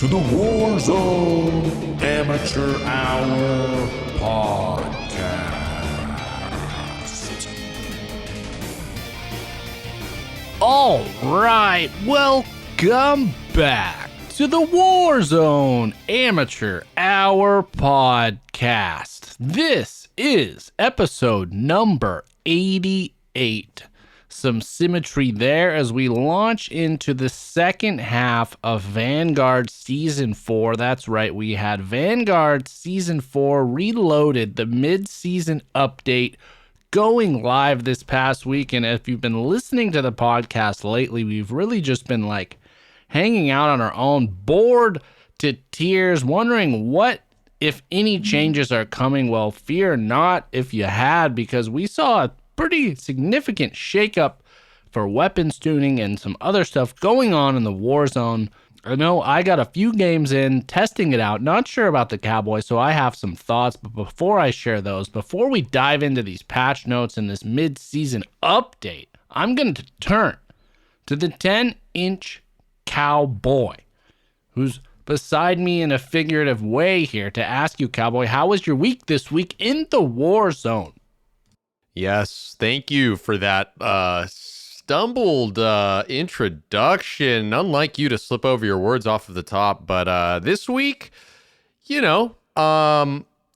to the Warzone Amateur Hour podcast. All right, welcome back to the Warzone Amateur Hour podcast. This is episode number 88. Some symmetry there as we launch into the second half of Vanguard Season 4. That's right, we had Vanguard Season 4 Reloaded, the mid-season update, going live this past week. And if you've been listening to the podcast lately, we've really just been like hanging out on our own, bored to tears, wondering what, if any, changes are coming. Well, fear not if you had, because we saw a pretty significant shakeup for weapons tuning and some other stuff going on in the Warzone. I know I got a few games in, testing it out, not sure about the Cowboy, so I have some thoughts. But before I share those, before we dive into these patch notes and this mid-season update, I'm going to turn to the 10-inch Cowboy, who's beside me in a figurative way here, to ask you, Cowboy, how was your week this week in the Warzone? Yes, thank you for that stumbled introduction. Unlike you to slip over your words off of the top, but this week,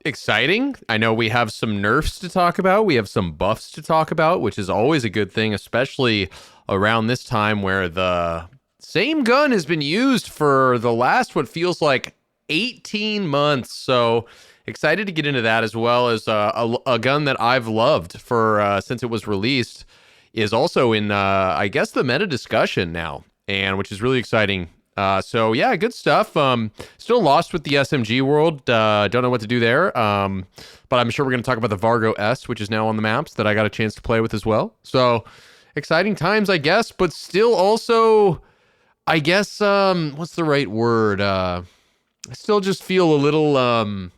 exciting. I know we have some nerfs to talk about. We have some buffs to talk about, which is always a good thing, especially around this time where the same gun has been used for the last, what feels like 18 months. So excited to get into that, as well as a gun that I've loved for since it was released is also in, I guess, the meta discussion now, and which is really exciting. So yeah, good stuff. Still lost with the SMG world. Don't know what to do there. But I'm sure we're going to talk about the Vargo S, which is now on the maps that I got a chance to play with as well. So exciting times, I guess, but still also, I guess, what's the right word? I still just feel a little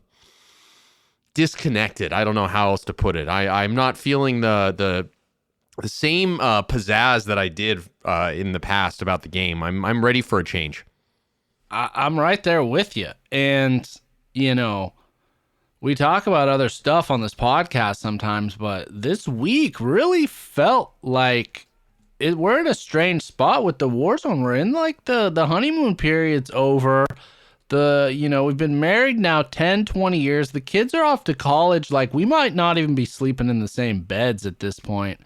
disconnected. I don't know how else to put it. I'm not feeling the same pizzazz that I did in the past about the game. I'm ready for a change. I'm right there with you. And, we talk about other stuff on this podcast sometimes, but this week really felt like we're in a strange spot with the Warzone. We're in like the honeymoon period's over. We've been married now 10, 20 years. The kids are off to college. Like, we might not even be sleeping in the same beds at this point.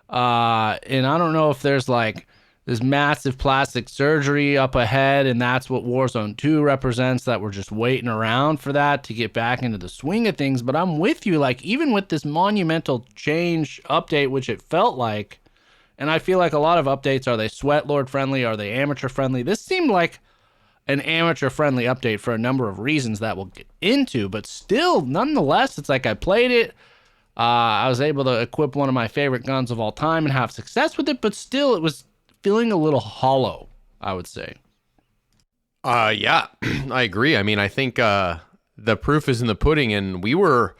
And I don't know if there's like this massive plastic surgery up ahead, and that's what Warzone 2 represents, that we're just waiting around for that to get back into the swing of things. But I'm with you, like, even with this monumental change update, which it felt like, and I feel like a lot of updates, are they sweat lord friendly? Are they amateur friendly? This seemed like an amateur friendly update for a number of reasons that we'll get into, but still, nonetheless, it's like I played it. I was able to equip one of my favorite guns of all time and have success with it, but still, it was feeling a little hollow, I would say. Yeah, I agree. I mean, I think the proof is in the pudding, and we were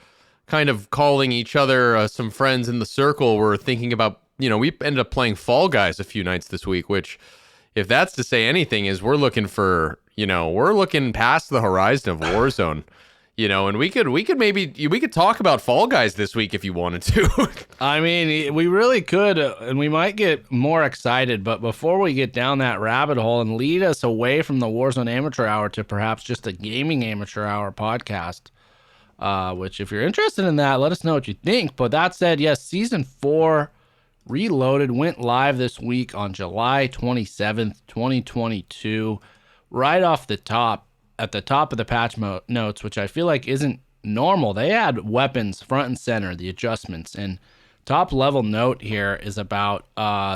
kind of calling each other, some friends in the circle were thinking about, we ended up playing Fall Guys a few nights this week, which, if that's to say anything, is we're looking for, we're looking past the horizon of Warzone, and we could talk about Fall Guys this week if you wanted to. I mean, we really could, and we might get more excited, but before we get down that rabbit hole and lead us away from the Warzone Amateur Hour to perhaps just a gaming amateur hour podcast, which, if you're interested in that, let us know what you think. But that said, yes, Season 4 Reloaded went live this week on July 27th, 2022, right off the top, at the top of the patch notes, which I feel like isn't normal. They had weapons front and center, the adjustments, and top level note here is about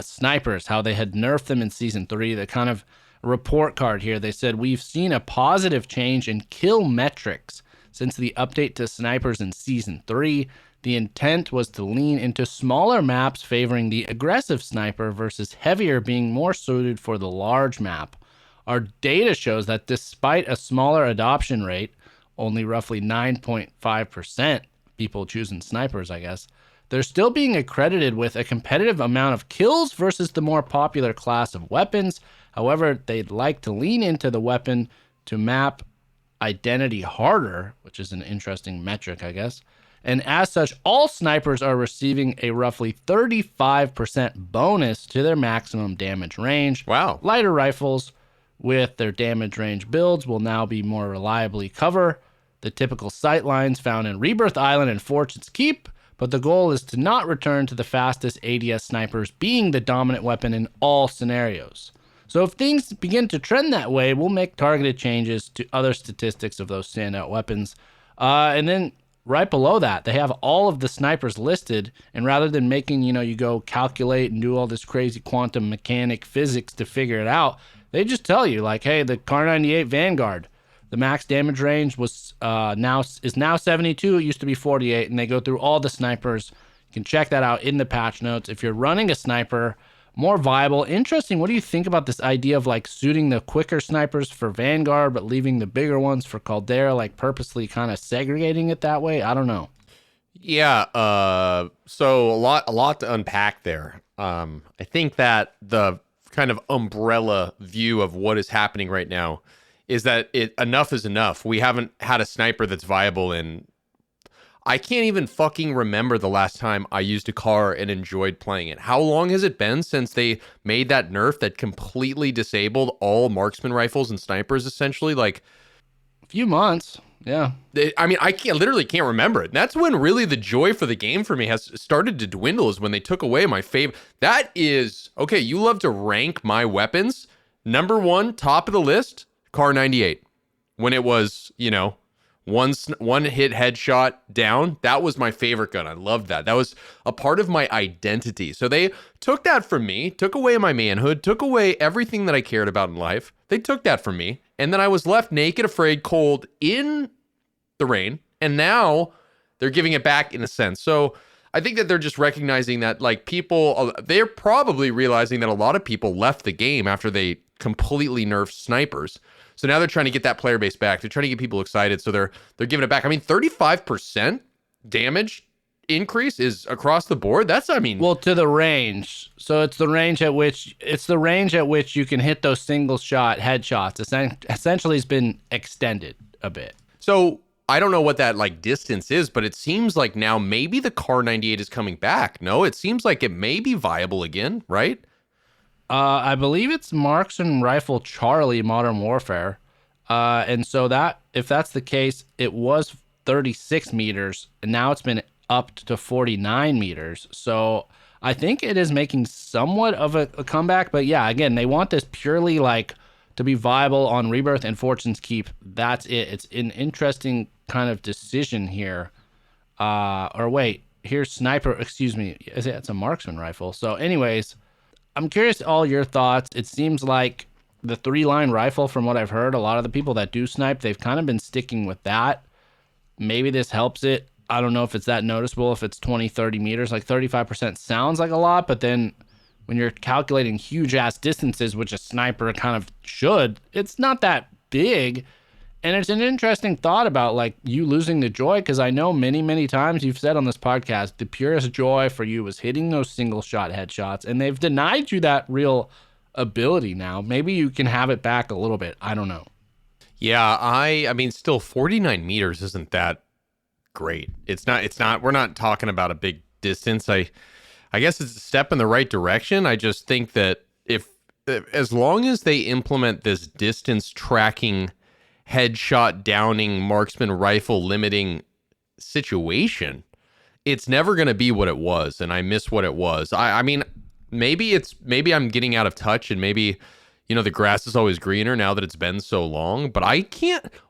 snipers, how they had nerfed them in Season 3. The kind of report card here, they said, we've seen a positive change in kill metrics since the update to snipers in Season 3. The intent was to lean into smaller maps favoring the aggressive sniper versus heavier being more suited for the large map. Our data shows that despite a smaller adoption rate, only roughly 9.5% people choosing snipers, I guess, they're still being accredited with a competitive amount of kills versus the more popular class of weapons. However, they'd like to lean into the weapon to map identity harder, which is an interesting metric, I guess. And as such, all snipers are receiving a roughly 35% bonus to their maximum damage range. Wow. Lighter rifles with their damage range builds will now be more reliably cover the typical sight lines found in Rebirth Island and Fortune's Keep, but the goal is to not return to the fastest ADS snipers being the dominant weapon in all scenarios. So if things begin to trend that way, we'll make targeted changes to other statistics of those standout weapons. And then right below that, they have all of the snipers listed. And rather than making, you go calculate and do all this crazy quantum mechanic physics to figure it out, they just tell you like, hey, the Kar98 Vanguard, the max damage range was now 72. It used to be 48. And they go through all the snipers. You can check that out in the patch notes. If you're running a sniper, more viable. Interesting. What do you think about this idea of like suiting the quicker snipers for Vanguard, but leaving the bigger ones for Caldera, like purposely kind of segregating it that way? I don't know. Yeah. So a lot to unpack there. I think that the kind of umbrella view of what is happening right now is that enough is enough. We haven't had a sniper that's viable in, I can't even fucking remember the last time I used a car and enjoyed playing it. How long has it been since they made that nerf that completely disabled all marksman rifles and snipers, essentially? Like a few months. Yeah. I literally can't remember it. That's when really the joy for the game for me has started to dwindle, is when they took away my favorite. That is, okay, you love to rank my weapons. Number one, top of the list, Kar98. When it was, one hit headshot down, that was my favorite gun. I loved that. That was a part of my identity. So they took that from me, took away my manhood, took away everything that I cared about in life. They took that from me. And then I was left naked, afraid, cold in the rain. And now they're giving it back in a sense. So I think that they're just recognizing that, like, they're probably realizing that a lot of people left the game after they completely nerfed snipers. So now they're trying to get that player base back. They're trying to get people excited. So they're giving it back. 35% damage increase is across the board. Well, to the range. So it's the range at which you can hit those single shot headshots. Essentially, it's been extended a bit. So I don't know what that like distance is, but it seems like now maybe the Kar98 is coming back. No, it seems like it may be viable again, right? I believe it's Marksman Rifle Charlie Modern Warfare. And so if that's the case, it was 36 meters, and now it's been upped to 49 meters. So I think it is making somewhat of a comeback. But yeah, again, they want this purely like to be viable on Rebirth and Fortune's Keep. That's it. It's an interesting kind of decision here. Here's Sniper, excuse me. It's a Marksman Rifle. So anyways, I'm curious all your thoughts. It seems like the 3-line rifle, from what I've heard, a lot of the people that do snipe, they've kind of been sticking with that. Maybe this helps it. I don't know if it's that noticeable, if it's 20, 30 meters. Like 35% sounds like a lot, but then when you're calculating huge ass distances, which a sniper kind of should, it's not that big. And it's an interesting thought about like you losing the joy, because I know many, many times you've said on this podcast, the purest joy for you was hitting those single shot headshots, and they've denied you that real ability now. Maybe you can have it back a little bit. I don't know. Yeah, I mean, still 49 meters isn't that great. It's not, we're not talking about a big distance. I guess it's a step in the right direction. I just think that as long as they implement this distance tracking, headshot downing, marksman rifle limiting situation, it's never going to be what it was. And I miss what it was. I mean, maybe I'm getting out of touch, and maybe, the grass is always greener now that it's been so long, but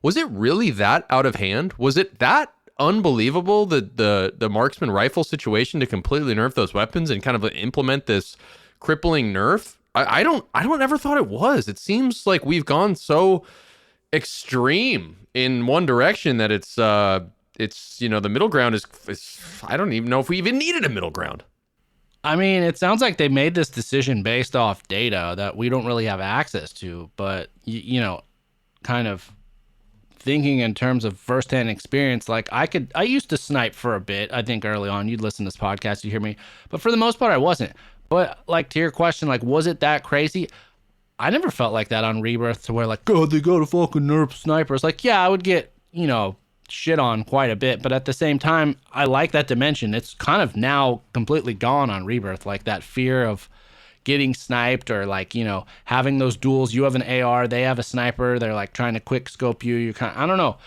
was it really that out of hand? Was it that unbelievable, the marksman rifle situation, to completely nerf those weapons and kind of implement this crippling nerf? I don't ever thought it was. It seems like we've gone so extreme in one direction that it's the middle ground is I don't even know if we even needed a middle ground. I mean, it sounds like they made this decision based off data that we don't really have access to, but kind of thinking in terms of firsthand experience, like I used to snipe for a bit. I think early on, you'd listen to this podcast, you hear me, but for the most part I wasn't. But like to your question, like, was it that crazy? I never felt like that on Rebirth to where like, God, they got a fucking nerf sniper. It's like, yeah, I would get, shit on quite a bit, but at the same time, I like that dimension. It's kind of now completely gone on Rebirth, like that fear of getting sniped or like, having those duels. You have an AR, they have a sniper, they're like trying to quick scope you. You're kind of, I don't know.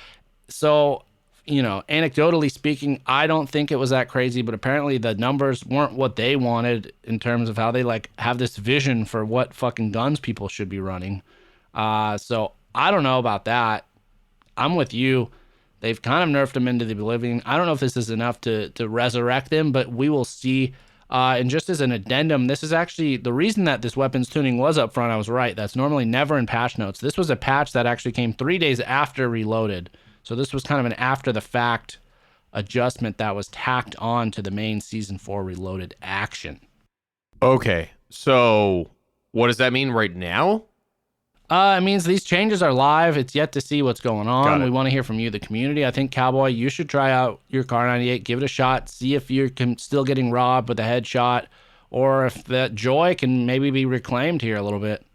So, anecdotally speaking, I don't think it was that crazy, but apparently the numbers weren't what they wanted in terms of how they like have this vision for what fucking guns people should be running. So I don't know about that. I'm with you. They've kind of nerfed him into the oblivion. I don't know if this is enough to resurrect him, but we will see. And just as an addendum, this is actually the reason that this weapons tuning was up front. I was right. That's normally never in patch notes. This was a patch that actually came 3 days after Reloaded. So this was kind of an after the fact adjustment that was tacked on to the main Season 4 Reloaded action. Okay, so what does that mean right now? It means these changes are live. It's yet to see what's going Got on. it. We want to hear from you, the community. I think, Cowboy, you should try out your Car 98, give it a shot, see if you're still getting robbed with a headshot, or if that joy can maybe be reclaimed here a little bit.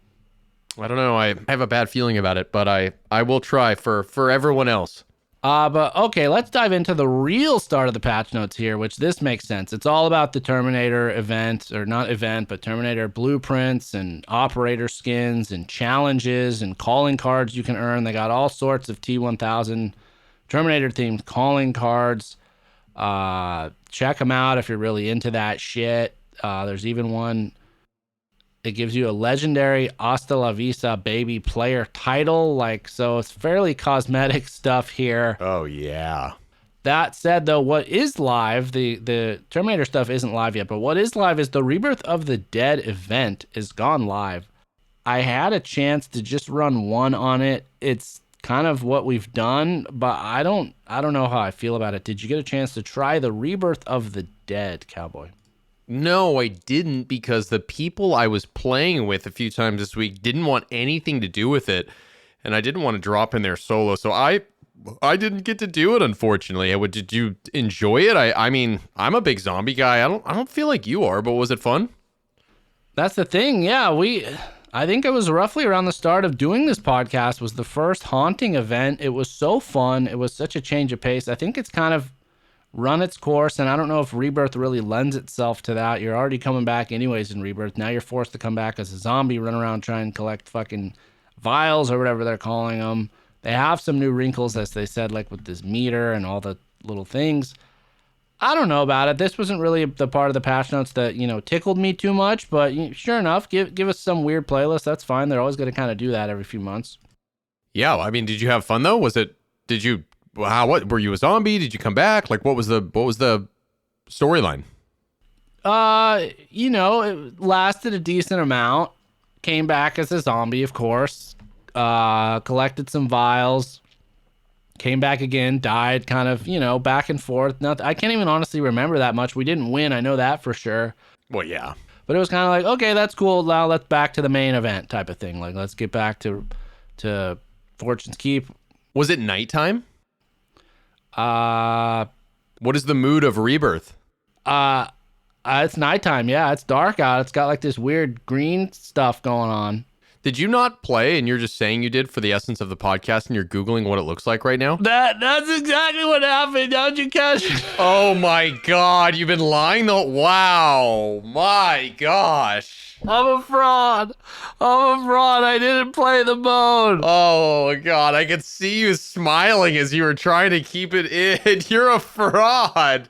I don't know. I have a bad feeling about it, but I will try for everyone else. But okay, let's dive into the real start of the patch notes here, which this makes sense. It's all about the Terminator event, or not event, but Terminator blueprints and operator skins and challenges and calling cards you can earn. They got all sorts of T1000 Terminator themed calling cards. Check them out if you're really into that shit. There's even one. It gives you a legendary Hasta La Vista baby player title. So it's fairly cosmetic stuff here. Oh, yeah. That said, though, what is live, the Terminator stuff isn't live yet, but what is live is the Rebirth of the Dead event is gone live. I had a chance to just run one on it. It's kind of what we've done, but I don't know how I feel about it. Did you get a chance to try the Rebirth of the Dead, Cowboy? No, I didn't, because the people I was playing with a few times this week didn't want anything to do with it, and I didn't want to drop in their solo, so I didn't get to do it, unfortunately. Did you enjoy it? I mean, I'm a big zombie guy. I don't feel like you are, but was it fun? That's the thing. Yeah, I think it was roughly around the start of doing this podcast was the first haunting event. It was so fun. It was such a change of pace. I think it's kind of run its course, and I don't know if Rebirth really lends itself to that. You're already coming back anyways in Rebirth. Now you're forced to come back as a zombie, run around, try and collect fucking vials or whatever they're calling them. They have some new wrinkles, as they said, like with this meter and all the little things. I don't know about it. This wasn't really the part of the patch notes that, tickled me too much, but sure enough, give us some weird playlist. That's fine. They're always going to kind of do that every few months. Yeah, I mean, did you have fun though? What were you a zombie? Did you come back? Like, what was the storyline? It lasted a decent amount. Came back as a zombie, of course. Collected some vials. Came back again, died, kind of, back and forth. I can't even honestly remember that much. We didn't win, I know that for sure. Well, yeah. But it was kind of like, okay, that's cool. Now let's back to the main event type of thing. Like, let's get back to Fortune's Keep. Was it nighttime? What is the mood of Rebirth? It's nighttime. Yeah, it's dark out. It's got like this weird green stuff going on. Did you not play and you're just saying you did for the essence of the podcast and you're Googling what it looks like right now? That's exactly what happened. How'd you catch it? Oh my God, you've been lying though? Wow, my gosh. I'm a fraud. I didn't play the mode. Oh God, I could see you smiling as you were trying to keep it in. You're a fraud.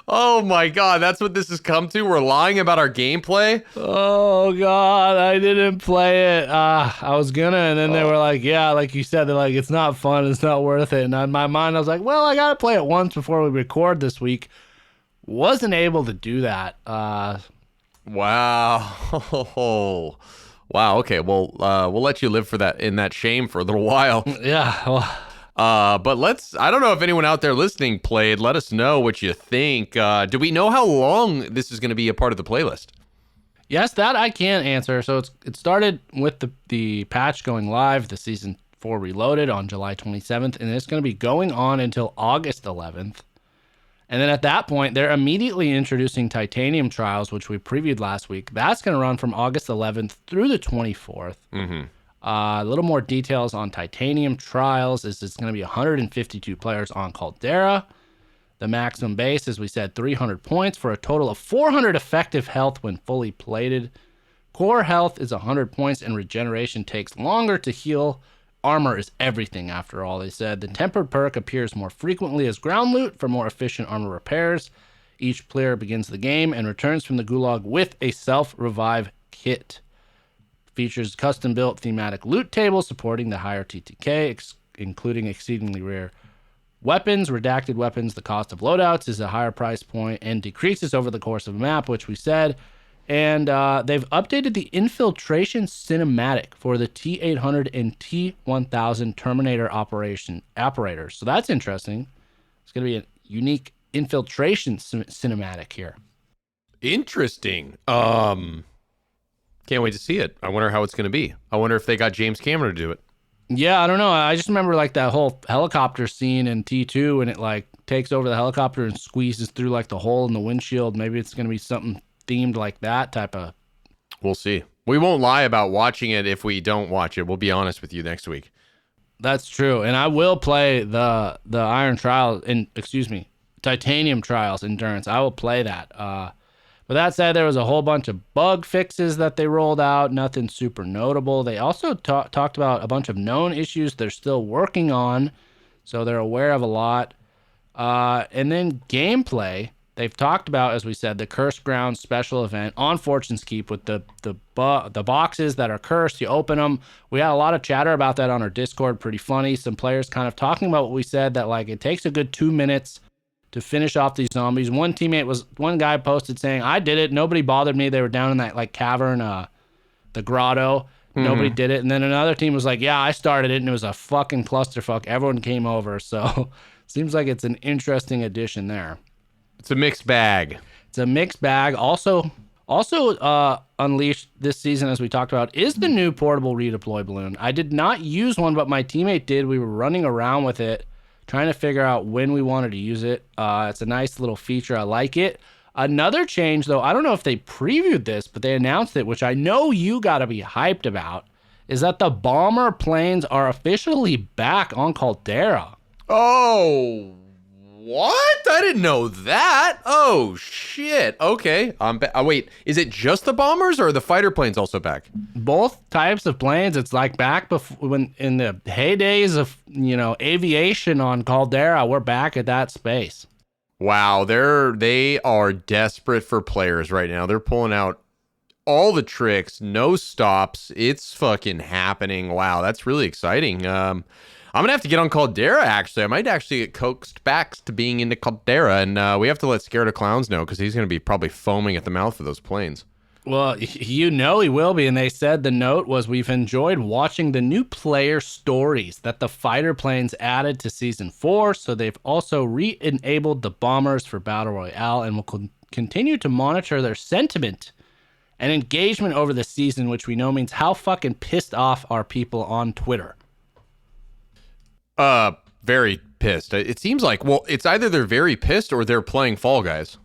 Oh my God, that's what this has come to? We're lying about our gameplay? Oh God, I didn't play it. I was gonna, and then they were like, yeah, like you said, they're like, it's not fun, it's not worth it. And in my mind, I was like, well, I gotta play it once before we record this week. Wasn't able to do that. Wow. Wow. Okay. Well, we'll let you live in that shame for a little while. Yeah. Well. But I don't know if anyone out there listening played. Let us know what you think. Do we know how long this is going to be a part of the playlist? Yes, that I can answer. So it started with the patch going live, the Season 4 Reloaded on July 27th, and it's going to be going on until August 11th. And then at that point, they're immediately introducing Titanium Trials, which we previewed last week. That's going to run from August 11th through the 24th. A little more details on Titanium Trials is it's going to be 152 players on Caldera. The maximum base, as we said, 300 points for a total of 400 effective health when fully plated. Core health is 100 points, and regeneration takes longer to heal. Armor is everything, after all, they said. The tempered perk appears more frequently as ground loot for more efficient armor repairs. Each player begins the game and returns from the gulag with a self-revive kit. Features custom-built thematic loot tables supporting the higher TTK, including exceedingly rare weapons. Redacted weapons, the cost of loadouts is a higher price point and decreases over the course of a map, which we said. And they've updated the infiltration cinematic for the T-800 and T-1000 Terminator operators. So that's interesting. It's going to be a unique infiltration cinematic here. Interesting. Can't wait to see it. I wonder how it's going to be. I wonder if they got James Cameron to do it. Yeah, I don't know. I just remember like that whole helicopter scene in T2 and it like takes over the helicopter and squeezes through like the hole in the windshield. Maybe it's going to be something themed like that type of. We'll see. We won't lie about watching it if we don't watch it. We'll be honest with you next week. That's true. And I will play the Titanium Trials Endurance. I will play that. But that said, there was a whole bunch of bug fixes that they rolled out. Nothing super notable. They also talked about a bunch of known issues they're still working on. So they're aware of a lot. And then gameplay. They've talked about, as we said, the Cursed Ground special event on Fortune's Keep with the boxes that are cursed. You open them. We had a lot of chatter about that on our Discord. Pretty funny. Some players kind of talking about what we said, that like it takes a good 2 minutes to finish off these zombies. One guy posted saying, I did it. Nobody bothered me. They were down in that like cavern, the grotto. Nobody did it. And then another team was like, yeah, I started it and it was a fucking clusterfuck. Everyone came over. So seems like it's an interesting addition there. It's a mixed bag. It's a mixed bag. Also unleashed this season, as we talked about, is the new portable redeploy balloon. I did not use one, but my teammate did. We were running around with it, trying to figure out when we wanted to use it. It's a nice little feature. I like it. Another change, though, I don't know if they previewed this, but they announced it, which I know you got to be hyped about, is that the bomber planes are officially back on Caldera. Oh, what? I didn't know that. Oh, shit. Okay. Wait, is it just the bombers or are the fighter planes also back? Both types of planes. It's like back before, when in the heydays of, aviation on Caldera, we're back at that space. Wow, they are desperate for players right now. They're pulling out all the tricks, no stops. It's fucking happening. Wow, that's really exciting. I'm going to have to get on Caldera, actually. I might actually get coaxed back to being into Caldera, and we have to let Scared of Clowns know because he's going to be probably foaming at the mouth for those planes. Well, he will be, and they said the note was, we've enjoyed watching the new player stories that the fighter planes added to Season 4, so they've also re-enabled the bombers for Battle Royale, and will continue to monitor their sentiment and engagement over the season, which we know means how fucking pissed off are people on Twitter. Very pissed. It seems like, well, it's either they're very pissed or they're playing Fall Guys.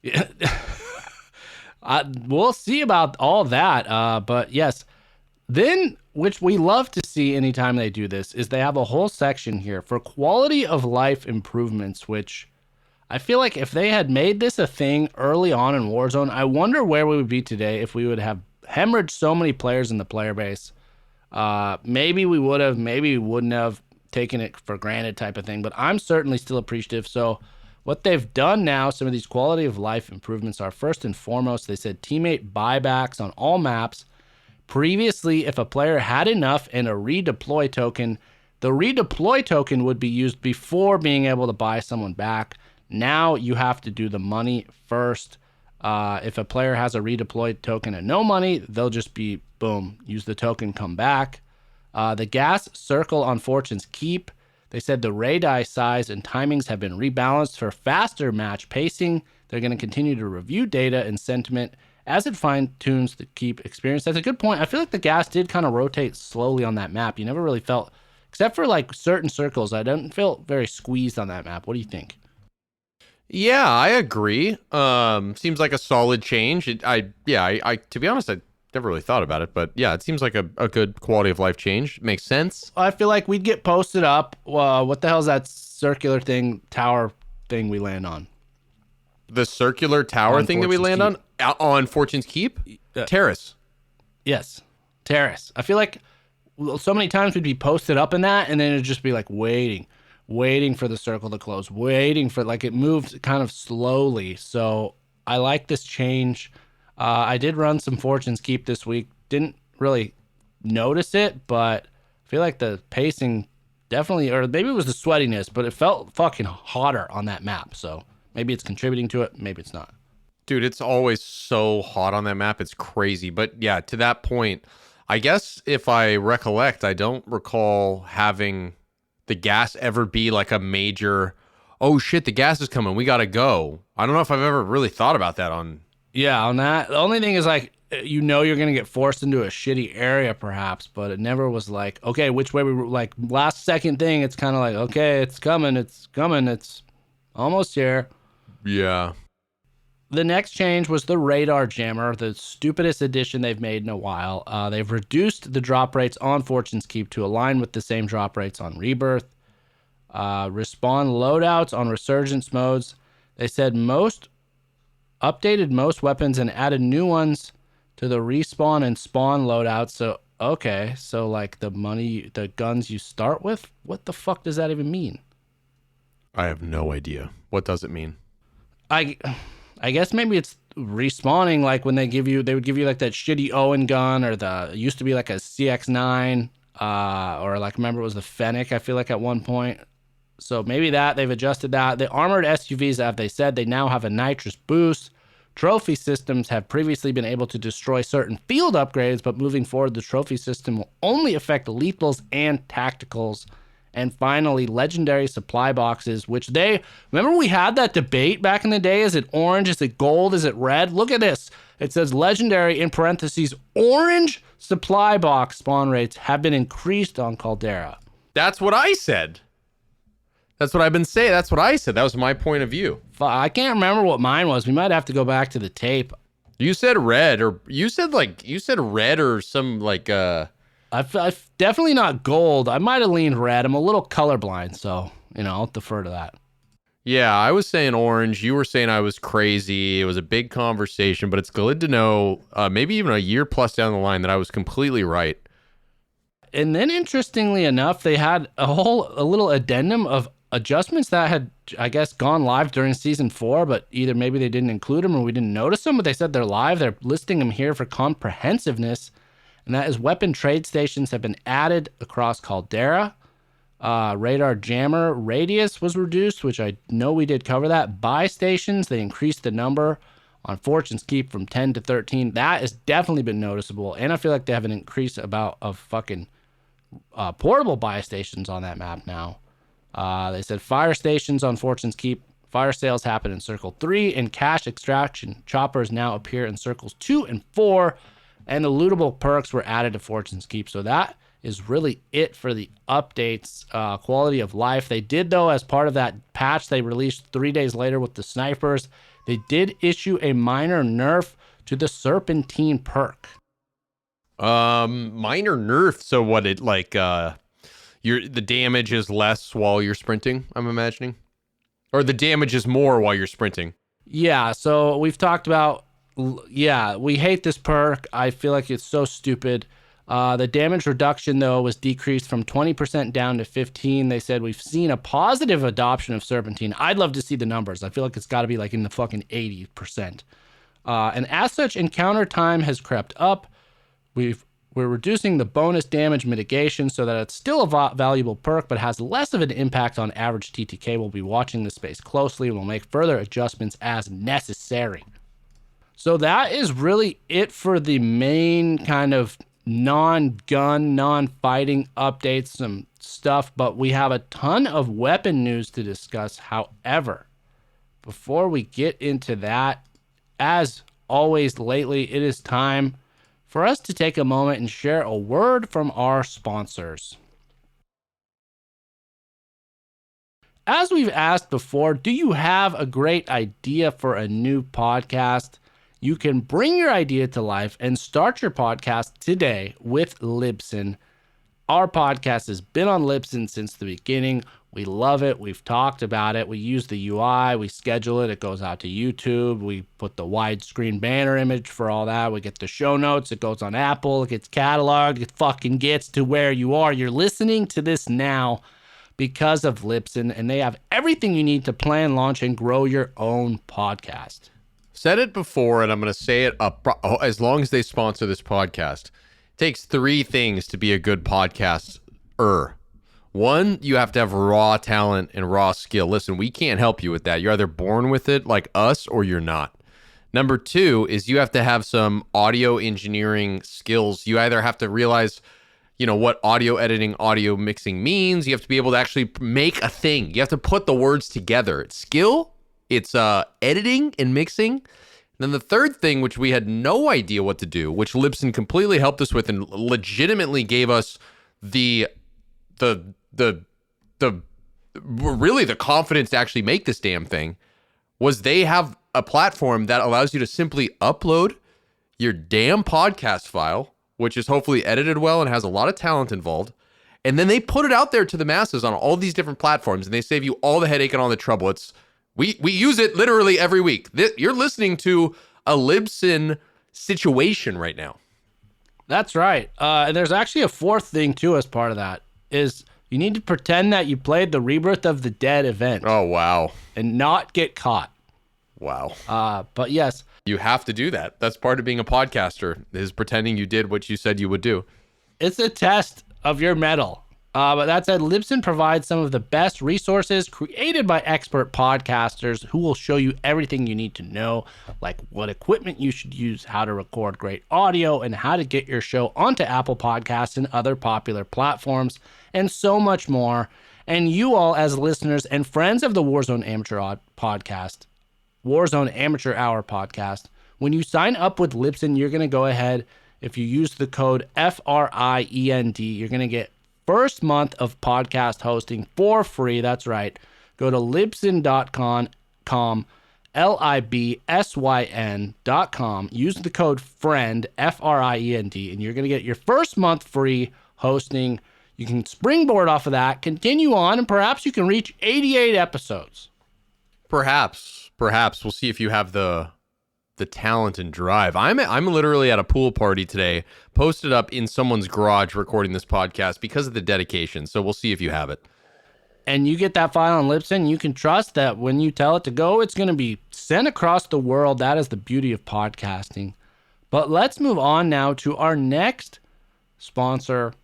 Yeah. We'll see about all that. But yes, then, which we love to see anytime they do this, is they have a whole section here for quality of life improvements, which I feel like if they had made this a thing early on in Warzone, I wonder where we would be today if we would have hemorrhaged so many players in the player base. Maybe we would have, maybe we wouldn't have taken it for granted type of thing, but I'm certainly still appreciative. So what they've done now, some of these quality of life improvements are, first and foremost, they said teammate buybacks on all maps. Previously, if a player had enough and a redeploy token, the redeploy token would be used before being able to buy someone back. Now you have to do the money first. If a player has a redeployed token and no money, they'll just be, boom, use the token, come back. The gas circle on Fortune's Keep, they said the ray die size and timings have been rebalanced for faster match pacing. They're going to continue to review data and sentiment as it fine-tunes the Keep experience. That's a good point. I feel like the gas did kind of rotate slowly on that map. You never really felt, except for like certain circles, I didn't feel very squeezed on that map. What do you think? Yeah, I agree. Seems like a solid change. I to be honest, I never really thought about it, but yeah, it seems like a good quality of life change. Makes sense. I feel like we'd get posted up. What the hell's that circular tower thing we land on? The circular tower On thing that we Fortune's land Keep. on Fortune's Keep? Terrace. Yes, terrace. I feel like so many times we'd be posted up in that, and then it'd just be like waiting for the circle to close, waiting for like it moved kind of slowly. So I like this change. I did run some Fortune's Keep this week. Didn't really notice it, but I feel like the pacing definitely, or maybe it was the sweatiness, but it felt fucking hotter on that map. So maybe it's contributing to it. Maybe it's not. Dude, it's always so hot on that map. It's crazy. But yeah, to that point, I guess if I recollect, I don't recall having the gas ever be like a major, oh shit, the gas is coming, we gotta go. I don't know if I've ever really thought about that on. Yeah, on that. The only thing is like, you're going to get forced into a shitty area perhaps, but it never was like, okay, which way we were, like last second thing. It's kind of like, okay, it's coming, it's almost here. Yeah. The next change was the radar jammer, the stupidest addition they've made in a while. They've reduced the drop rates on Fortune's Keep to align with the same drop rates on Rebirth. Respawn loadouts on Resurgence modes. They said updated most weapons and added new ones to the respawn and spawn loadouts. So, okay. So, like the guns you start with, what the fuck does that even mean? I have no idea. What does it mean? I guess maybe it's respawning, like when they would give you like that shitty Owen gun, or it used to be like a CX9, or like, remember it was the Fennec, I feel like at one point. So maybe they've adjusted that. The armored SUVs, as they said, they now have a nitrous boost. Trophy systems have previously been able to destroy certain field upgrades, but moving forward, the trophy system will only affect lethals and tacticals. And finally, legendary supply boxes, which remember we had that debate back in the day. Is it orange? Is it gold? Is it red? Look at this. It says legendary in parentheses, orange supply box spawn rates have been increased on Caldera. That's what I said. That's what I've been saying. That's what I said. That was my point of view. I can't remember what mine was. We might have to go back to the tape. You said red, or you said red or some like I've definitely not gold. I might have leaned red. I'm a little colorblind, so I'll defer to that. Yeah, I was saying orange. You were saying I was crazy. It was a big conversation, but it's good to know, maybe even a year plus down the line, that I was completely right. And then, interestingly enough, they had a little addendum of adjustments that had, I guess, gone live during season 4, but either maybe they didn't include them or we didn't notice them, but they said they're live. They're listing them here for comprehensiveness. And that is weapon trade stations have been added across Caldera. Radar jammer radius was reduced, which I know we did cover that. Buy stations, they increased the number on Fortune's Keep from 10 to 13. That has definitely been noticeable. And I feel like they have an increase of fucking portable buy stations on that map now. They said fire stations on Fortune's Keep. Fire sales happen in Circle 3, and cash extraction choppers now appear in Circles 2 and 4. And the lootable perks were added to Fortune's Keep. So that is really it for the updates. Quality of life. They did, though, as part of that patch they released 3 days later with the snipers, they did issue a minor nerf to the Serpentine perk. Minor nerf. So what, it like the damage is less while you're sprinting, I'm imagining? Or the damage is more while you're sprinting? Yeah, so we've talked about, we hate this perk. I feel like it's so stupid. The damage reduction, though, was decreased from 20% down to 15%. They said we've seen a positive adoption of Serpentine. I'd love to see the numbers. I feel like it's got to be like in the fucking 80%. And as such, encounter time has crept up. We're reducing the bonus damage mitigation so that it's still a valuable perk, but has less of an impact on average TTK. We'll be watching the space closely and we'll make further adjustments as necessary. So that is really it for the main kind of non-gun, non-fighting updates, some stuff, but we have a ton of weapon news to discuss. However, before we get into that, as always lately, it is time for us to take a moment and share a word from our sponsors. as we've asked before, do you have a great idea for a new podcast? You can bring your idea to life and start your podcast today with Libsyn. Our podcast has been on Libsyn since the beginning. We love it. We've talked about it. We use the UI. We schedule it. It goes out to YouTube. We put the widescreen banner image for all that. We get the show notes. It goes on Apple. It gets cataloged. It fucking gets to where you are. You're listening to this now because of Libsyn, and they have everything you need to plan, launch, and grow your own podcast. Said it before, and I'm going to say it up as long as they sponsor this podcast. It takes 3 things to be a good podcaster. 1, you have to have raw talent and raw skill. Listen, we can't help you with that. You're either born with it like us or you're not. Number 2 is you have to have some audio engineering skills. You either have to realize, what audio editing, audio mixing means. You have to be able to actually make a thing. You have to put the words together. It's skill. It's editing and mixing. And then the third thing, which we had no idea what to do, which Libsyn completely helped us with and legitimately gave us the really the confidence to actually make this damn thing, was they have a platform that allows you to simply upload your damn podcast file, which is hopefully edited well and has a lot of talent involved. And then they put it out there to the masses on all these different platforms, and they save you all the headache and all the trouble. We use it literally every week. You're listening to a Libsyn situation right now. That's right. And there's actually a fourth thing too as part of that, is you need to pretend that you played the Rebirth of the Dead event. Oh, wow. And not get caught. Wow. But yes. You have to do that. That's part of being a podcaster, is pretending you did what you said you would do. It's a test of your mettle. But that said, Libsyn provides some of the best resources created by expert podcasters who will show you everything you need to know, like what equipment you should use, how to record great audio, and how to get your show onto Apple Podcasts and other popular platforms, and so much more. And you all, as listeners and friends of the Warzone Amateur Hour podcast, when you sign up with Libsyn, you're going to go ahead, if you use the code FRIEND, you're going to get first month of podcast hosting for free. That's right. Go to libsyn.com, LIBSYN.com. Use the code FRIEND, FRIEND, and you're going to get your first month free hosting. You can springboard off of that, continue on, and perhaps you can reach 88 episodes. Perhaps. We'll see if you have the talent and drive. I'm literally at a pool party today, posted up in someone's garage recording this podcast because of the dedication. So we'll see if you have it. And you get that file on Libsyn, you can trust that when you tell it to go, it's going to be sent across the world. That is the beauty of podcasting. But let's move on now to our next sponsor.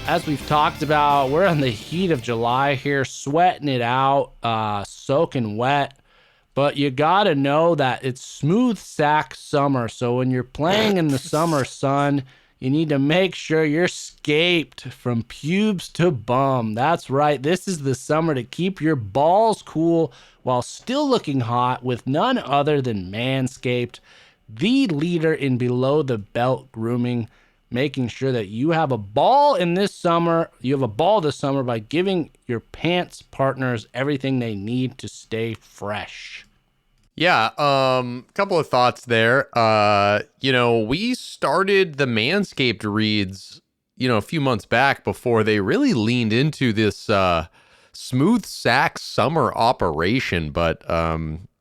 As we've talked about, we're in the heat of July here, sweating it out, soaking wet. But you got to know that it's smooth sack summer. So when you're playing in the summer sun, you need to make sure you're scaped from pubes to bum. That's right. This is the summer to keep your balls cool while still looking hot with none other than Manscaped, the leader in below the belt grooming, making sure that you have a ball in this summer. You have a ball this summer by giving your pants partners everything they need to stay fresh. Yeah, couple of thoughts there. We started the Manscaped reads, a few months back before they really leaned into this smooth sack summer operation. But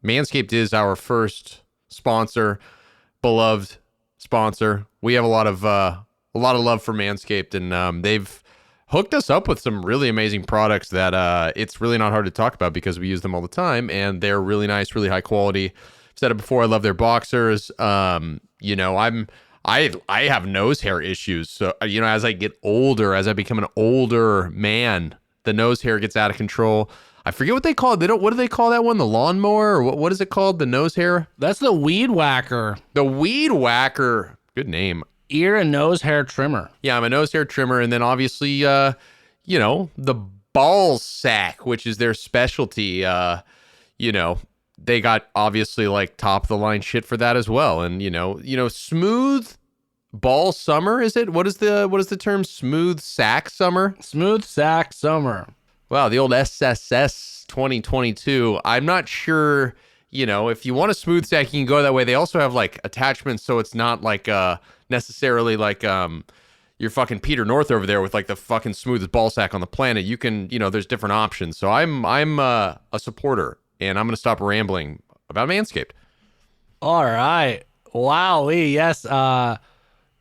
Manscaped is our first sponsor, beloved sponsor. We have a lot of love for Manscaped, and they've hooked us up with some really amazing products that it's really not hard to talk about because we use them all the time, and they're really nice, really high quality. I've said it before, I love their boxers. I have nose hair issues, so as I get older, as I become an older man, the nose hair gets out of control. I forget what they call it. What do they call that one? The lawnmower, or what is it called? The nose hair? That's the weed whacker. The weed whacker. Good name. Ear and nose hair trimmer. Yeah, I'm a nose hair trimmer, and then obviously, the ball sack, which is their specialty. They got obviously like top of the line shit for that as well, and smooth Ball summer, is it? What is the term? Smooth sack summer? Smooth sack summer. Wow, the old SSS 2022. I'm not sure, if you want a smooth sack, you can go that way. They also have like attachments, so it's not like necessarily like you're fucking Peter North over there with like the fucking smoothest ball sack on the planet. You can, there's different options. So I'm a supporter, and I'm gonna stop rambling about Manscaped. All right. Wowee. Yes.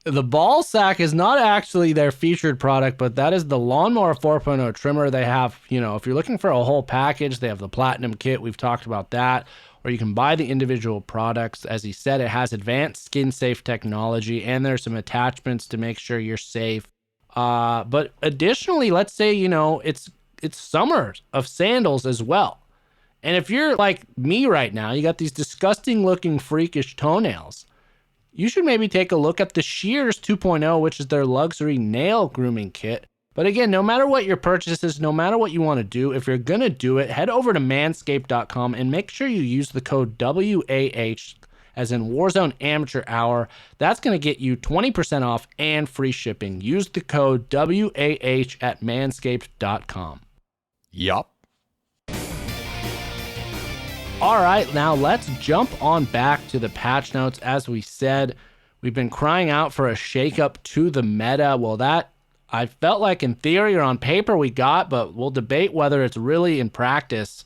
The ball sack is not actually their featured product, but that is the Lawnmower 4.0 trimmer. They have, if you're looking for a whole package, they have the Platinum kit. We've talked about that. Or you can buy the individual products. As he said, it has advanced skin-safe technology, and there's some attachments to make sure you're safe. But additionally, let's say, it's summer of sandals as well. And if you're like me right now, you got these disgusting-looking freakish toenails. You should maybe take a look at the Shears 2.0, which is their luxury nail grooming kit. But again, no matter what your purchase is, no matter what you want to do, if you're going to do it, head over to manscaped.com and make sure you use the code WAH, as in Warzone Amateur Hour. That's going to get you 20% off and free shipping. Use the code WAH at manscaped.com. Yup. All right, now let's jump on back to the patch notes. As we said, we've been crying out for a shakeup to the meta. Well, that I felt like in theory or on paper we got, but we'll debate whether it's really in practice.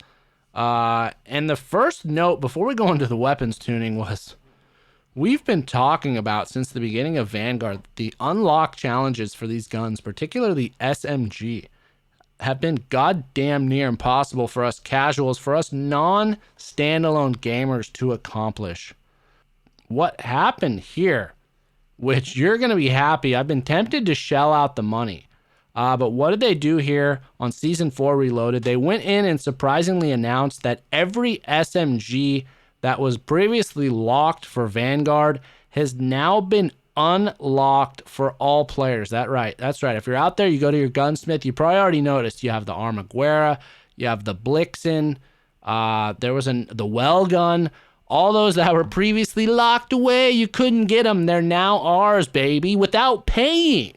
And the first note before we go into the weapons tuning was we've been talking about since the beginning of Vanguard the unlock challenges for these guns, particularly SMG, have been goddamn near impossible for us casuals, for us non-standalone gamers to accomplish. What happened here, which you're going to be happy, I've been tempted to shell out the money. But what did they do here on Season 4 Reloaded? They went in and surprisingly announced that every SMG that was previously locked for Vanguard has now been unlocked for all players. That's right. If you're out there, you go to your gunsmith, you probably already noticed you have the Armaguerra, you have the Blixen, there was the well gun, all those that were previously locked away, you couldn't get them. They're now ours, baby, without paying.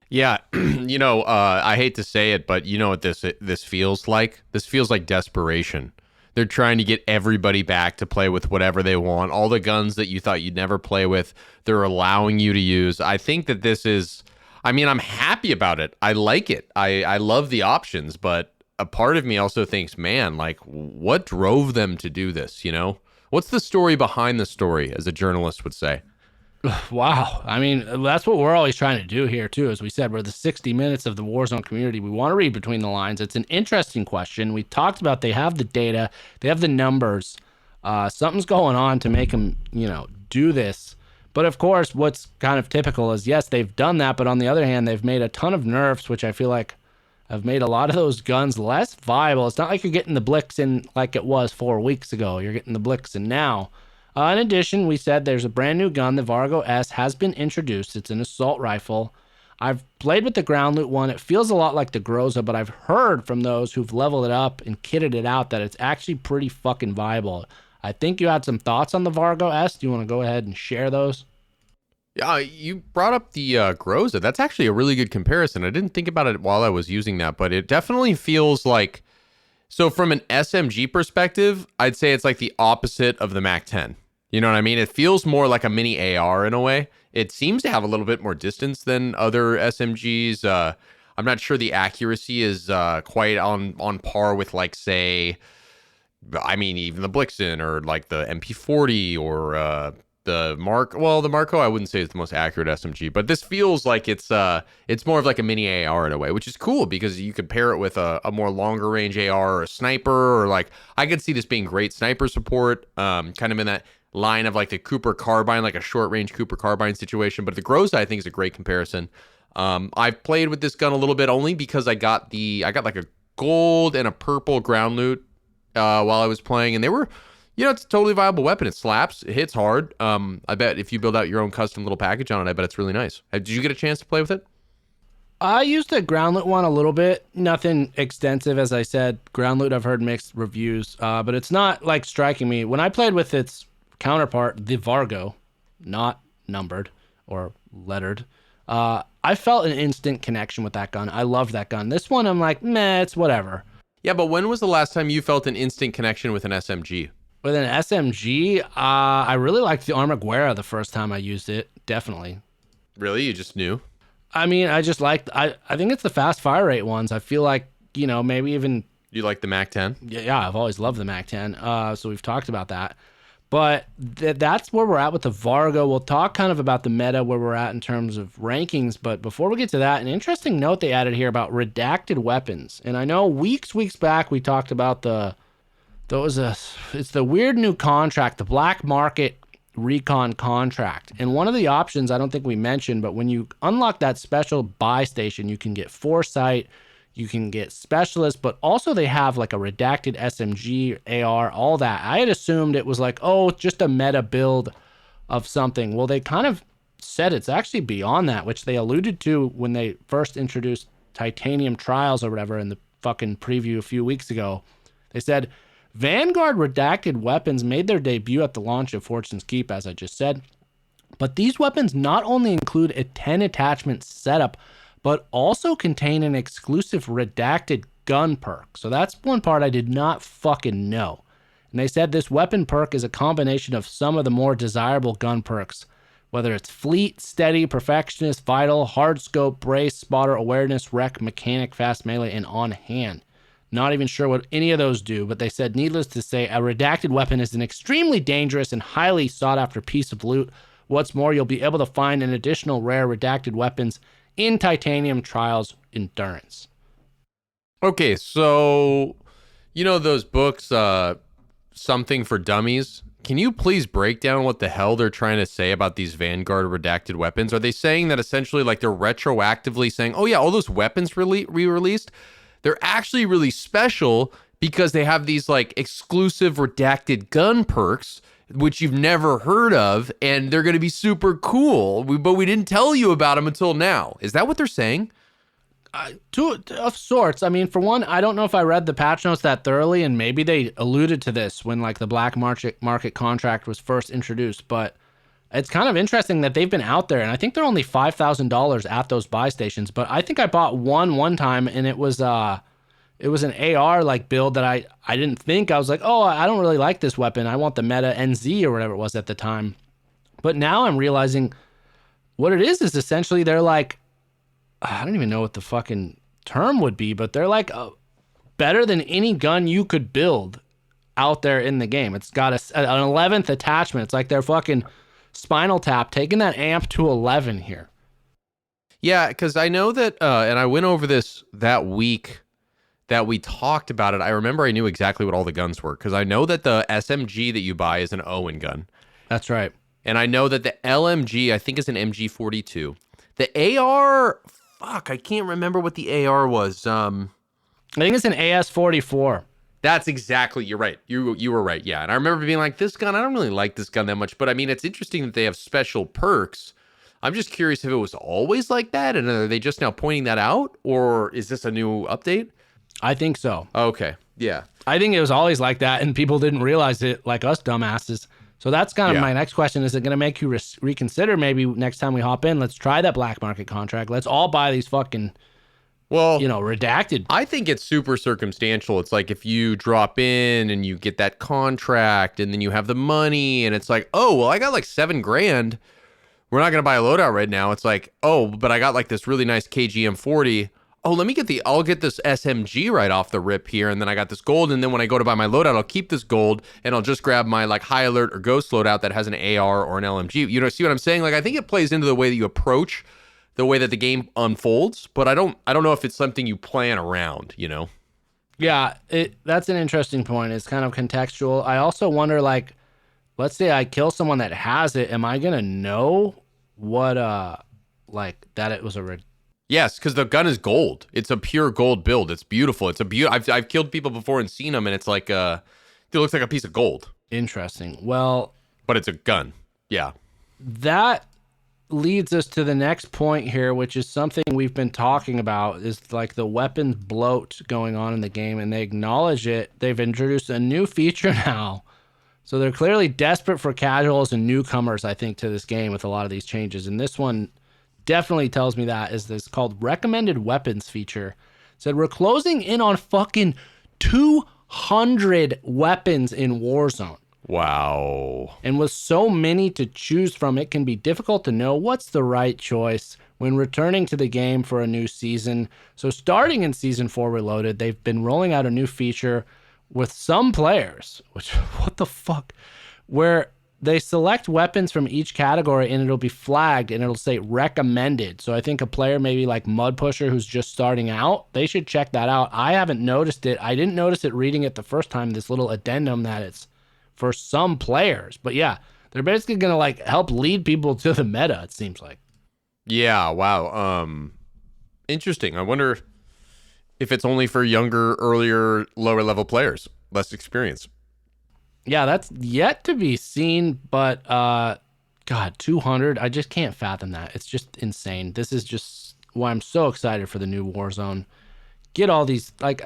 Yeah, I hate to say it, but you know what this feels like? This feels like desperation. They're trying to get everybody back to play with whatever they want. All the guns that you thought you'd never play with, they're allowing you to use. I think that this is, I'm happy about it. I like it. I love the options, but a part of me also thinks, man, like, what drove them to do this, What's the story behind the story, as a journalist would say? Wow. That's what we're always trying to do here, too. As we said, we're the 60 minutes of the Warzone community. We want to read between the lines. It's an interesting question. We talked about they have the data. They have the numbers. Something's going on to make them, do this. But, of course, what's kind of typical is, yes, they've done that. But on the other hand, they've made a ton of nerfs, which I feel like have made a lot of those guns less viable. It's not like you're getting the Blixen like it was 4 weeks ago. You're getting the Blixen now. In addition, we said there's a brand new gun. The Vargo S has been introduced. It's an assault rifle. I've played with the ground loot one. It feels a lot like the Groza, but I've heard from those who've leveled it up and kitted it out that it's actually pretty fucking viable. I think you had some thoughts on the Vargo S. Do you want to go ahead and share those? Yeah, you brought up the Groza. That's actually a really good comparison. I didn't think about it while I was using that, but it definitely feels like... So from an SMG perspective, I'd say it's like the opposite of the MAC-10. You know what I mean? It feels more like a mini AR in a way. It seems to have a little bit more distance than other SMGs. I'm not sure the accuracy is quite on par with, like, say, even the Blixen or like the MP40 or the Mark. Well, the Marco I wouldn't say is the most accurate SMG, but this feels like it's more of like a mini AR in a way, which is cool because you could pair it with a more longer range AR or a sniper, or like I could see this being great sniper support, kind of in that line of like the Cooper carbine, like a short range Cooper carbine situation. But the Groza I think is a great comparison. I've played with this gun a little bit only because I got like a gold and a purple ground loot while I was playing, and they were, it's a totally viable weapon. It slaps, it hits hard. I bet if you build out your own custom little package on it, I bet it's really nice. Did you get a chance to play with it? I used the ground loot one a little bit. Nothing extensive, as I said. Ground loot, I've heard mixed reviews, but it's not like striking me. When I played with its counterpart, the Vargo, not numbered or lettered. I felt an instant connection with that gun. I loved that gun. This one, I'm like, meh, it's whatever. Yeah, but when was the last time you felt an instant connection with an SMG? With an SMG, I really liked the Armaguerra the first time I used it. Definitely. Really? You just knew? I mean, I just liked, I think it's the fast fire rate ones. I feel like, you know, maybe even. You like the MAC-10? Yeah, I've always loved the MAC-10. So we've talked about that. But that's where we're at with the Vargo. We'll talk kind of about the meta, where we're at in terms of rankings. But before we get to that, an interesting note they added here about redacted weapons. And I know weeks back we talked about it's the weird new contract, the black market recon contract. And one of the options I don't think we mentioned, but when you unlock that special buy station, you can get Foresight, you can get Specialist, but also they have like a redacted SMG, AR, all that. I had assumed it was like, oh, just a meta build of something. Well, they kind of said it's actually beyond that, which they alluded to when they first introduced Titanium Trials or whatever in the fucking preview a few weeks ago. They said Vanguard redacted weapons made their debut at the launch of Fortune's Keep, as I just said. But these weapons not only include a 10 attachment setup, but also contain an exclusive redacted gun perk. So that's one part I did not fucking know. And they said this weapon perk is a combination of some of the more desirable gun perks, whether it's Fleet, Steady, Perfectionist, Vital, Hard Scope, Brace, Spotter, Awareness, Rec, Mechanic, Fast Melee, and On Hand. Not even sure what any of those do, but they said, needless to say, a redacted weapon is an extremely dangerous and highly sought after piece of loot. What's more, you'll be able to find an additional rare redacted weapons in Titanium Trials Endurance. Okay, so you know those books, Something for Dummies? Can you please break down what the hell they're trying to say about these Vanguard redacted weapons? Are they saying that essentially like they're retroactively saying, oh yeah, all those weapons re-released, they're actually really special because they have these like exclusive redacted gun perks which you've never heard of, and they're going to be super cool, but we didn't tell you about them until now. Is that what they're saying? Of sorts. I mean, for one, I don't know if I read the patch notes that thoroughly, and maybe they alluded to this when like the black market contract was first introduced, but it's kind of interesting that they've been out there, and I think they're only $5,000 at those buy stations, but I think I bought one time, and it was an AR like build that I didn't think. I was like, oh, I don't really like this weapon. I want the meta NZ or whatever it was at the time. But now I'm realizing what it is essentially they're like, I don't even know what the fucking term would be, but they're like better than any gun you could build out there in the game. It's got an 11th attachment. It's like they're fucking Spinal Tap taking that amp to 11 here. Yeah, because I know that, and I went over this that week that we talked about it. I remember I knew exactly what all the guns were, because I know that the SMG that you buy is an Owen gun. That's right. And I know that the LMG, I think, is an MG42. The AR, fuck, I can't remember what the AR was. I think it's an AS44. That's exactly, you're right. You were right, yeah. And I remember being like, this gun, I don't really like this gun that much. But I mean, it's interesting that they have special perks. I'm just curious if it was always like that, and are they just now pointing that out? Or is this a new update? I think so. Okay, yeah. I think it was always like that, and people didn't realize it, like us dumbasses. So that's kind of my next question. Is it going to make you reconsider maybe next time we hop in? Let's try that black market contract. Let's all buy these fucking, redacted. I think it's super circumstantial. It's like if you drop in and you get that contract and then you have the money and it's like, oh, well, I got like $7,000. We're not going to buy a loadout right now. It's like, oh, but I got like this really nice KGM 40. Oh, I'll get this SMG right off the rip here, and then I got this gold, and then when I go to buy my loadout, I'll keep this gold, and I'll just grab my like high alert or ghost loadout that has an AR or an LMG. You know, see what I'm saying? Like, I think it plays into the way that you approach the way that the game unfolds, but I don't know if it's something you plan around, you know? Yeah, that's an interesting point. It's kind of contextual. I also wonder, like, let's say I kill someone that has it, am I gonna know what like that it was a Yes, because the gun is gold. It's a pure gold build. It's beautiful. It's I've killed people before and seen them, and it's like it looks like a piece of gold. Interesting. Well, but it's a gun. Yeah. That leads us to the next point here, which is something we've been talking about, is like the weapons bloat going on in the game, and they acknowledge it. They've introduced a new feature now. So they're clearly desperate for casuals and newcomers, I think, to this game with a lot of these changes. And this one, definitely tells me that is this called recommended weapons feature. Said we're closing in on fucking 200 weapons in Warzone. Wow. And with so many to choose from, it can be difficult to know what's the right choice when returning to the game for a new season. So starting in Season 4 Reloaded, they've been rolling out a new feature with some players, which, what the fuck, where they select weapons from each category and it'll be flagged and it'll say recommended. So I think a player maybe like Mud Pusher who's just starting out, they should check that out. I haven't noticed it. I didn't notice it reading it the first time, this little addendum that it's for some players. But yeah, they're basically going to like help lead people to the meta, it seems like. Yeah, wow. Interesting. I wonder if it's only for younger, earlier, lower level players, less experience. Yeah, that's yet to be seen, but God, 200, I just can't fathom that. It's just insane. This is just why I'm so excited for the new Warzone. Get all these, like,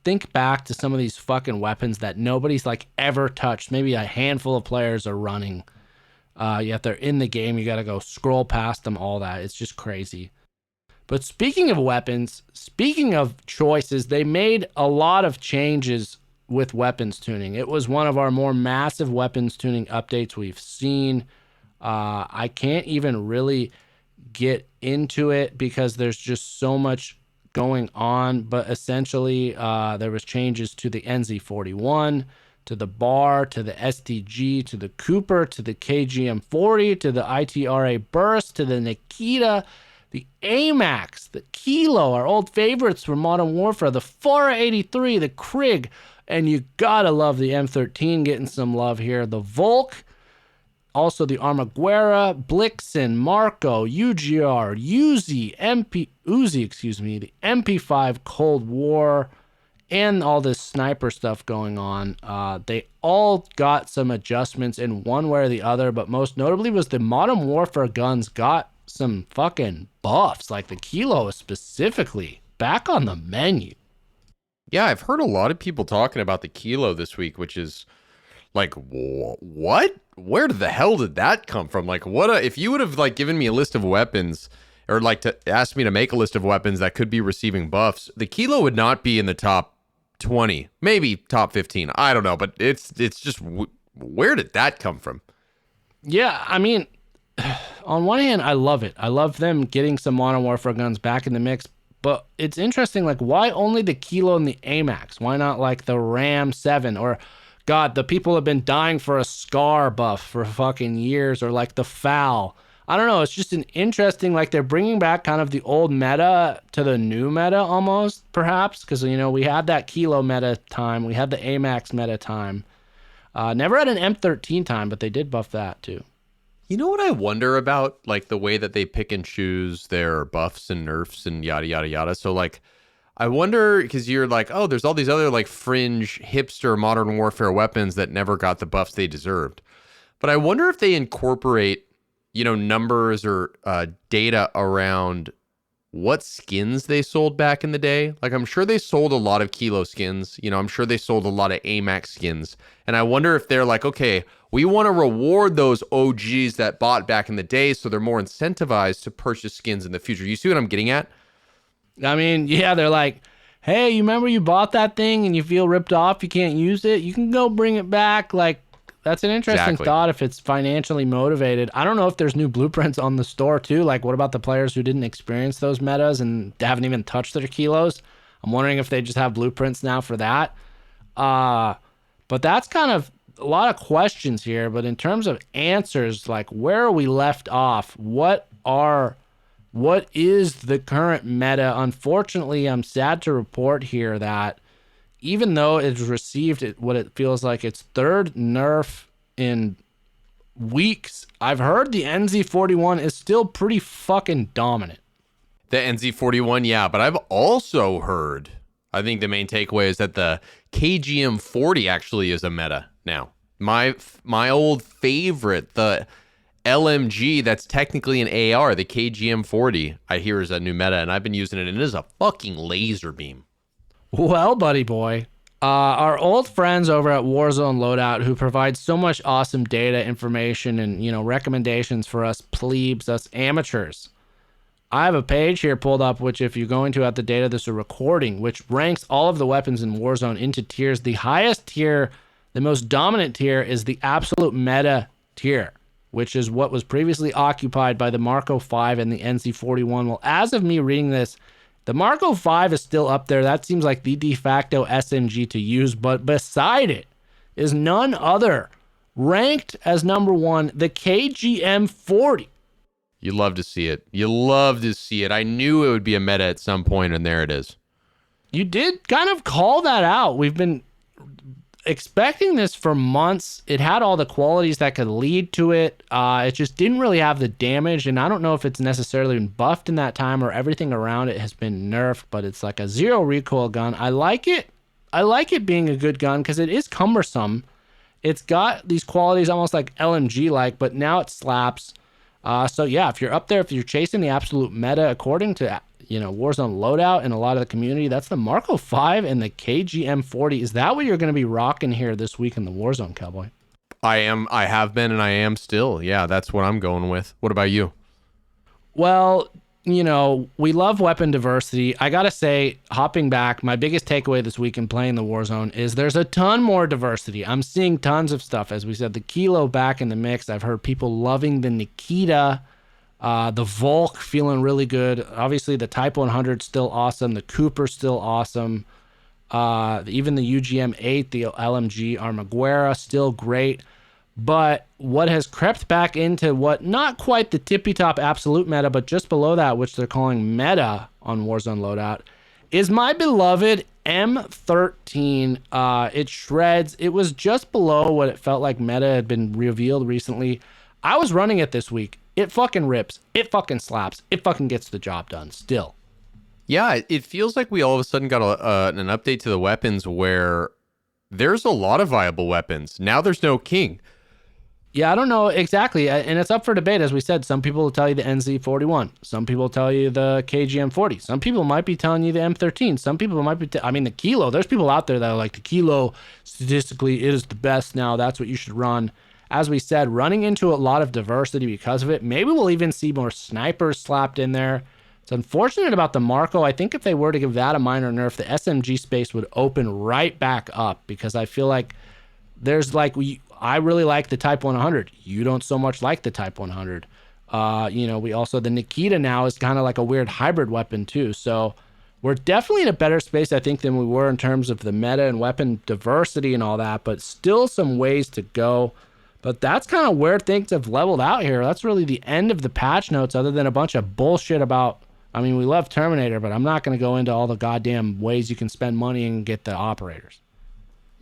think back to some of these fucking weapons that nobody's like ever touched. Maybe a handful of players are running. Yet they're in the game. You got to go scroll past them, all that. It's just crazy. But speaking of weapons, speaking of choices, they made a lot of changes with weapons tuning. It was one of our more massive weapons tuning updates we've seen. I can't even really get into it because there's just so much going on, but essentially there was changes to the NZ41, to the BAR, to the STG, to the Cooper, to the KGM40, to the ITRA Burst, to the Nikita, the AMAX, the Kilo, our old favorites from Modern Warfare, the Fora 83, the Krig, and you gotta love the M13 getting some love here. The Volk, also the Armaguera, Blixen, Marco, UGR, Uzi, the MP5 Cold War, and all this sniper stuff going on. They all got some adjustments in one way or the other, but most notably was the Modern Warfare guns got some fucking buffs, like the Kilo is specifically back on the menu. Yeah, I've heard a lot of people talking about the Kilo this week, which is like, what? Where the hell did that come from? Like, if you would have like given me a list of weapons or like to ask me to make a list of weapons that could be receiving buffs, the Kilo would not be in the top 20, maybe top 15. I don't know, but it's just, where did that come from? Yeah, I mean, on one hand, I love it. I love them getting some Modern Warfare guns back in the mix. But it's interesting, like, why only the Kilo and the AMAX? Why not, like, the Ram 7? Or, God, the people have been dying for a Scar buff for fucking years. Or, like, the FAL. I don't know. It's just an interesting, like, they're bringing back kind of the old meta to the new meta almost, perhaps. Because, you know, we had that Kilo meta time. We had the AMAX meta time. Never had an M13 time, but they did buff that, too. You know what I wonder about, like, the way that they pick and choose their buffs and nerfs and yada, yada, yada. So, like, I wonder, because you're like, oh, there's all these other, like, fringe, hipster Modern Warfare weapons that never got the buffs they deserved. But I wonder if they incorporate, you know, numbers or data around what skins they sold back in the day. Like, I'm sure they sold a lot of Kilo skins. You know, I'm sure they sold a lot of AMAX skins. And I wonder if they're like, okay, we want to reward those OGs that bought back in the day so they're more incentivized to purchase skins in the future. You see what I'm getting at? I mean, yeah, they're like, hey, you remember you bought that thing and you feel ripped off, you can't use it? You can go bring it back. Like, that's an interesting thought if it's financially motivated. I don't know if there's new blueprints on the store, too. Like, what about the players who didn't experience those metas and haven't even touched their Kilos? I'm wondering if they just have blueprints now for that. But that's kind of a lot of questions here. But in terms of answers, like, where are we left off? What is the current meta? Unfortunately, I'm sad to report here that even though it's received what it feels like its third nerf in weeks, I've heard the NZ41 is still pretty fucking dominant. The NZ41, yeah, but I've also heard, I think the main takeaway is that the KGM40 actually is a meta now. My old favorite, the LMG that's technically an AR, the KGM40, I hear is a new meta, and I've been using it, and it is a fucking laser beam. Well, buddy boy, our old friends over at Warzone Loadout who provide so much awesome data, information, and, you know, recommendations for us plebes, us amateurs, I have a page here pulled up, which if you're going to at the date of this recording, which ranks all of the weapons in Warzone into tiers. The highest tier, the most dominant tier, is the absolute meta tier, which is what was previously occupied by the Marco 5 and the NC41. Well, as of me reading this, the Marco 5 is still up there. That seems like the de facto SMG to use, but beside it is none other, ranked as number one, the KGM 40. You love to see it. You love to see it. I knew it would be a meta at some point, and there it is. You did kind of call that out. We've been expecting this for months. It had all the qualities that could lead to it. It just didn't really have the damage, and I don't know if it's necessarily been buffed in that time or everything around it has been nerfed, but it's like a zero recoil gun. I like it. I like it being a good gun because it is cumbersome. It's got these qualities almost like LMG-like, but now it slaps. So yeah, if you're up there, if you're chasing the absolute meta, according to Warzone loadout and a lot of the community, that's the Marco 5 and the KGM 40. Is that what you're going to be rocking here this week in the Warzone, Cowboy? I have been, and I am still. Yeah, that's what I'm going with. What about you? Well, we love weapon diversity. I gotta say, hopping back, my biggest takeaway this week in playing the Warzone is there's a ton more diversity. I'm seeing tons of stuff. As we said, the Kilo back in the mix. I've heard people loving the Nikita, the Volk feeling really good. Obviously, the Type 100 still awesome. The Cooper still awesome. Even the UGM 8, the LMG Armaguera, still great. But what has crept back into what not quite the tippy top absolute meta, but just below that, which they're calling meta on Warzone loadout, is my beloved M13. It shreds. It was just below what it felt like meta had been revealed recently. I was running it this week. It fucking rips. It fucking slaps. It fucking gets the job done still. Yeah, it feels like we all of a sudden got an update to the weapons where there's a lot of viable weapons. Now there's no king. Yeah, I don't know exactly, and it's up for debate. As we said, some people will tell you the NZ41. Some people tell you the KGM40. Some people might be telling you the M13. Some people might be, the Kilo. There's people out there that are like, the Kilo, statistically, it is the best now. That's what you should run. As we said, running into a lot of diversity because of it. Maybe we'll even see more snipers slapped in there. It's unfortunate about the Marco. I think if they were to give that a minor nerf, the SMG space would open right back up because I feel like there's I really like the Type 100. You don't so much like the Type 100. We also, the Nikita now is kind of like a weird hybrid weapon too. So we're definitely in a better space, I think, than we were in terms of the meta and weapon diversity and all that, but still some ways to go. But that's kind of where things have leveled out here. That's really the end of the patch notes, other than a bunch of bullshit about, we love Terminator, but I'm not going to go into all the goddamn ways you can spend money and get the operators.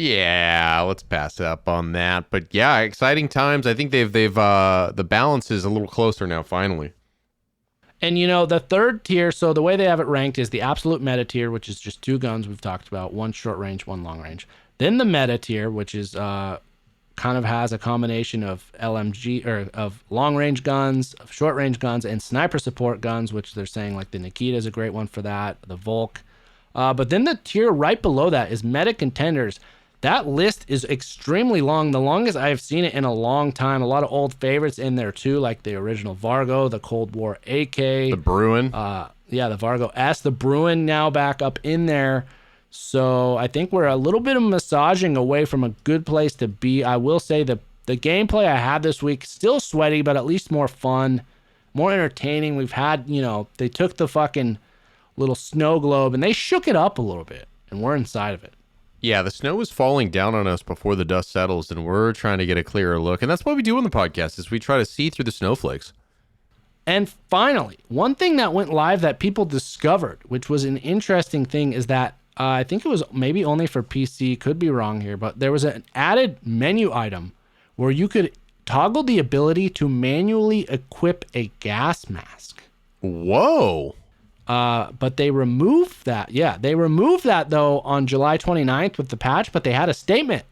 Yeah, let's pass up on that. But yeah, exciting times. I think they've the balance is a little closer now, finally. And the third tier, so the way they have it ranked is the absolute meta tier, which is just two guns we've talked about, one short range, one long range. Then the meta tier, which is kind of has a combination of LMG or of long range guns, of short range guns, and sniper support guns, which they're saying like the Nikita is a great one for that, the Volk. But then the tier right below that is meta contenders. That list is extremely long, the longest I have seen it in a long time. A lot of old favorites in there too, like the original Vargo, the Cold War AK, the Bruin. The Vargo S, the Bruin now back up in there. So I think we're a little bit of massaging away from a good place to be. I will say the gameplay I had this week, still sweaty, but at least more fun, more entertaining. We've had, they took the fucking little snow globe and they shook it up a little bit, and we're inside of it. Yeah, the snow is falling down on us before the dust settles, and we're trying to get a clearer look. And that's what we do on the podcast, is we try to see through the snowflakes. And finally, one thing that went live that people discovered, which was an interesting thing, is that I think it was maybe only for PC, could be wrong here, but there was an added menu item where you could toggle the ability to manually equip a gas mask. Whoa. But they removed that. Yeah, they removed that, though, on July 29th with the patch, but they had a statement.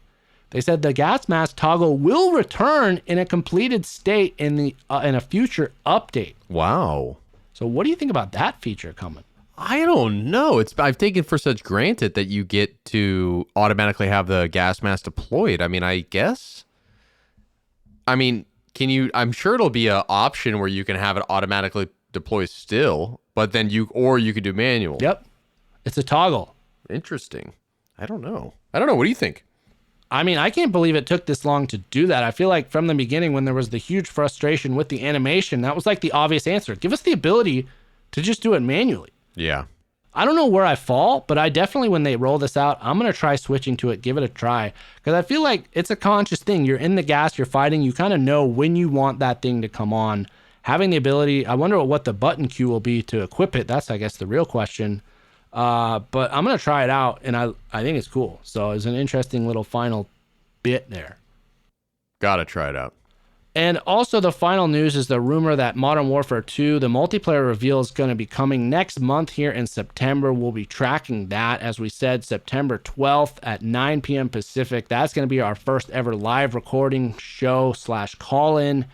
They said the gas mask toggle will return in a completed state in a future update. Wow. So what do you think about that feature coming? I don't know. I've taken for such granted that you get to automatically have the gas mask deployed. I guess. I'm sure it'll be an option where you can have it automatically deploy still, but then you could do manual. Yep. It's a toggle. Interesting. I don't know. What do you think? I mean, I can't believe it took this long to do that. I feel like from the beginning, when there was the huge frustration with the animation, that was like the obvious answer. Give us the ability to just do it manually. Yeah. I don't know where I fall, but I definitely, when they roll this out, I'm going to try switching to it, give it a try. Because I feel like it's a conscious thing. You're in the gas, you're fighting, you kind of know when you want that thing to come on. Having the ability, I wonder what the button queue will be to equip it. That's, I guess, the real question. But I'm going to try it out, and I think it's cool. So it's an interesting little final bit there. Gotta try it out. And also the final news is the rumor that Modern Warfare 2, the multiplayer reveal, is going to be coming next month here in September. We'll be tracking that, as we said, September 12th at 9 p.m. Pacific. That's going to be our first ever live recording show / call-in.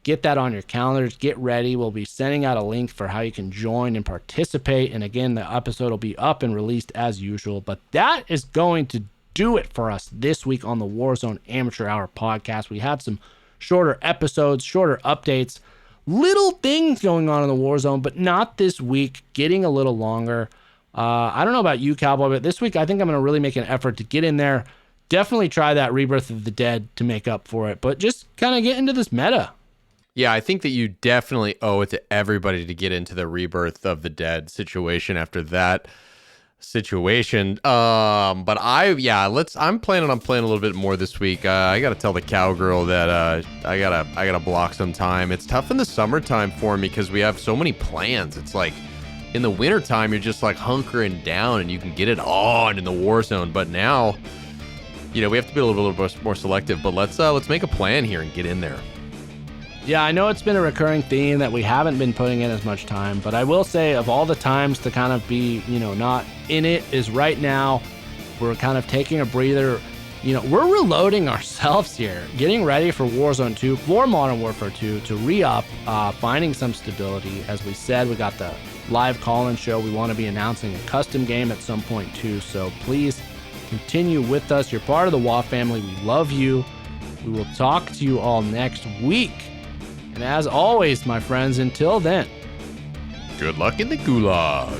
Get that on your calendars. Get ready. We'll be sending out a link for how you can join and participate. And again, the episode will be up and released as usual. But that is going to do it for us this week on the Warzone Amateur Hour podcast. We had some shorter episodes, shorter updates, little things going on in the Warzone, but not this week, getting a little longer. I don't know about you, Cowboy, but this week I think I'm going to really make an effort to get in there. Definitely try that Rebirth of the Dead to make up for it, but just kind of get into this meta. Yeah, I think that you definitely owe it to everybody to get into the Rebirth of the Dead situation after that situation. I'm planning on playing a little bit more this week. I gotta tell the cowgirl that I gotta block some time. It's tough in the summertime for me because we have so many plans. It's like in the wintertime you're just like hunkering down and you can get it on in the Warzone. But now, we have to be a little bit more selective. But let's make a plan here and get in there. Yeah, I know it's been a recurring theme that we haven't been putting in as much time, but I will say of all the times to kind of be, not in it is right now. We're kind of taking a breather. We're reloading ourselves here, getting ready for Warzone 2, for Modern Warfare 2, to re-up, finding some stability. As we said, we got the live call-in show. We want to be announcing a custom game at some point too, so please continue with us. You're part of the WA family. We love you. We will talk to you all next week. And as always, my friends, until then, good luck in the gulag.